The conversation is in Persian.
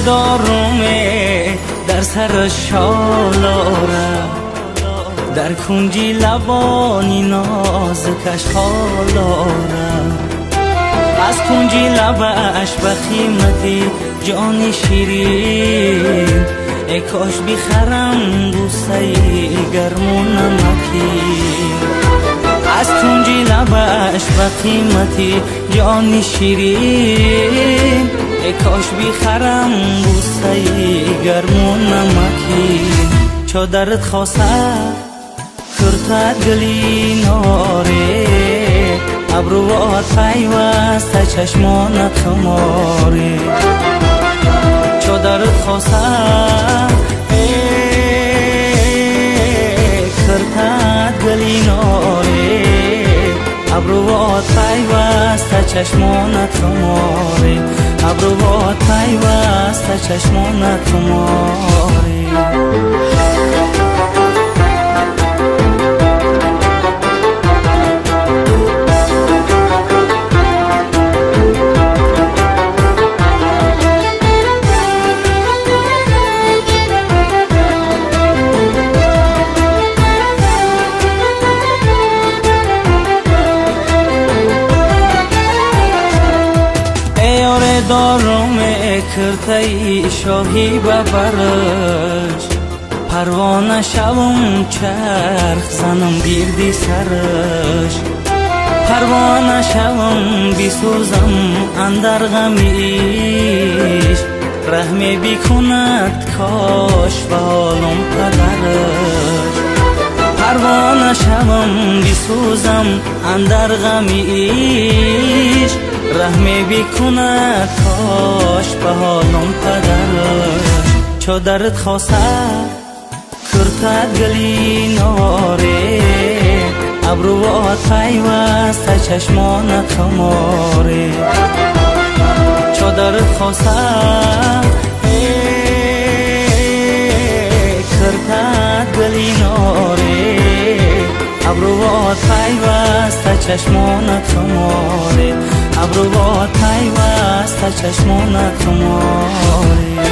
دارومه در سر شالاره، در کنجی لبانی نازکش حالاره، از کنجی لبش به قیمتی جان شیرین، ای کاش بخرم بوسه گرم و نمکین. از کنجی لبش به قیمتی جان شیرین، ای کاش بخرم بوسه گرم و نمکین. چو درت خواسته کرد گلی ناره، ابروات پیوسته چشمانت خماره. چو درت خواسته کرد گلی ناره، ابروات پیوسته چشمانت خماره، ابروات پیوسته چشمانت خماره. دارم کرتای شاهی ببرش، پروانه شوم چرخ زنم گیردی سرش، پروانه شوم بسوزم اندر غمیش، رحمی بکند کاش به حالم پدرش. پروانه شوم بسوزم اندر غمیش، رحمی بکند کاش به حالم پدرش. چو درت خواسته کرد گلی ناره، ابروات پیوسته چشمانت خماره. چو درت خواسته کرد گلی ناره، ابروات پیوسته چشمانت خماره، ابروات پیوسته چشمانت خماره.